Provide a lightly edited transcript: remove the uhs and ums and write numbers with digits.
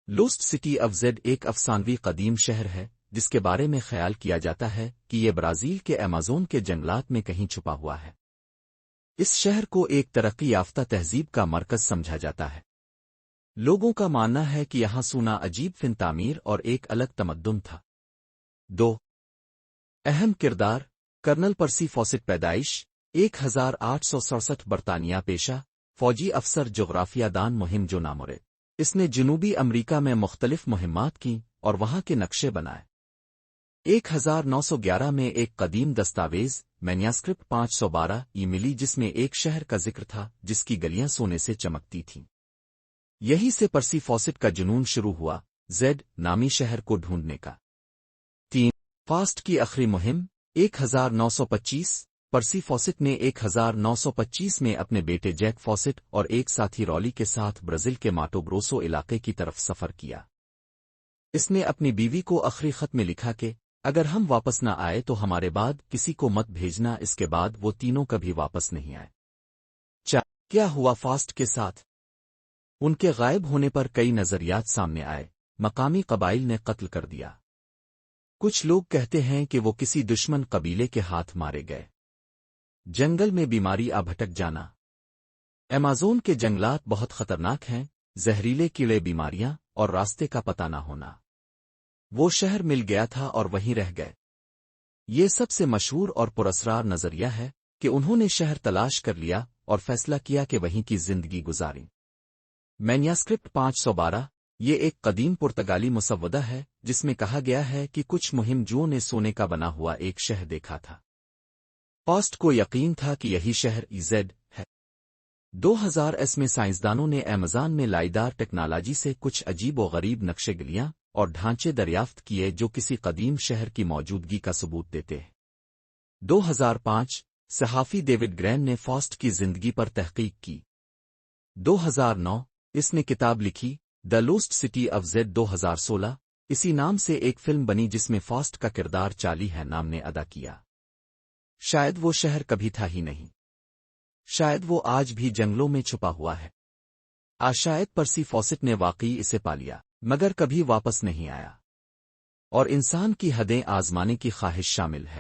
Lost city of Z ایک افسانوی قدیم شہر ہے جس کے بارے میں خیال کیا جاتا ہے کہ یہ برازیل کے ایمیزون کے جنگلات میں کہیں چھپا ہوا ہے۔ اس شہر کو ایک ترقی یافتہ تہذیب کا مرکز سمجھا جاتا ہے۔ لوگوں کا ماننا ہے کہ یہاں سونا عجیب فن تعمیر اور ایک الگ تمدن تھا۔ 2 اہم کردار: کرنل پرسی فوسٹ پیدائش 1867 برطانیہ پیشہ، فوجی افسر، جغرافیہ دان، مہم جو نامورد۔ اس نے جنوبی امریکہ میں مختلف مہمات کیں اور وہاں کے نقشے بنائے۔ 1911 میں ایک قدیم دستاویز مینیاسکرپٹ 512 ملی جس میں ایک شہر کا ذکر تھا جس کی گلیاں سونے سے چمکتی تھیں۔ یہی سے پرسی فوسٹ کا جنون شروع ہوا، زیڈ نامی شہر کو ڈھونڈنے کا۔ 3 فاسٹ کی آخری مہم 1925 پرسی فوسٹ نے 1925 میں اپنے بیٹے جیک فوسٹ اور ایک ساتھی رولی کے ساتھ برازیل کے ماٹو گروسو علاقے کی طرف سفر کیا۔ اس نے اپنی بیوی کو آخری خط میں لکھا کہ اگر ہم واپس نہ آئے تو ہمارے بعد کسی کو مت بھیجنا۔ اس کے بعد وہ تینوں کبھی واپس نہیں آئے۔ کیا ہوا فاسٹ کے ساتھ؟ ان کے غائب ہونے پر کئی نظریات سامنے آئے۔ مقامی قبائل نے قتل کر دیا۔ کچھ لوگ کہتے ہیں کہ وہ کسی دشمن قبیلے کے ہاتھ مارے گئے۔ جنگل میں بیماری آ بھٹک جانا۔ ایمیزون کے جنگلات بہت خطرناک ہیں، زہریلے کیڑے، بیماریاں اور راستے کا پتہ نہ ہونا۔ وہ شہر مل گیا تھا اور وہیں رہ گئے۔ یہ سب سے مشہور اور پراسرار نظریہ ہے کہ انہوں نے شہر تلاش کر لیا اور فیصلہ کیا کہ وہیں کی زندگی گزاریں۔ مینیاسکرپٹ 512 یہ ایک قدیم پرتگالی مسودہ ہے جس میں کہا گیا ہے کہ کچھ مہم جوؤں نے سونے کا بنا ہوا ایک شہر دیکھا تھا۔ فاسٹ کو یقین تھا کہ یہی شہر زیڈ ہے۔ 2000 میں سائنسدانوں نے ایمیزون میں لائیدار ٹیکنالوجی سے کچھ عجیب و غریب نقشے گلیاں اور ڈھانچے دریافت کیے جو کسی قدیم شہر کی موجودگی کا ثبوت دیتے ہیں۔ 2005 صحافی ڈیوڈ گرین نے فاسٹ کی زندگی پر تحقیق کی۔ 2009 اس نے کتاب لکھی، دی لوسٹ سٹی آف زیڈ۔ 2016 اسی نام سے ایک فلم بنی جس میں فاسٹ کا کردار چارلی ہینام نے ادا کیا۔ شاید وہ شہر کبھی تھا ہی نہیں، شاید وہ آج بھی جنگلوں میں چھپا ہوا ہے، شاید پرسی فوسٹ نے واقعی اسے پا لیا مگر کبھی واپس نہیں آیا، اور انسان کی حدیں آزمانے کی خواہش شامل ہے۔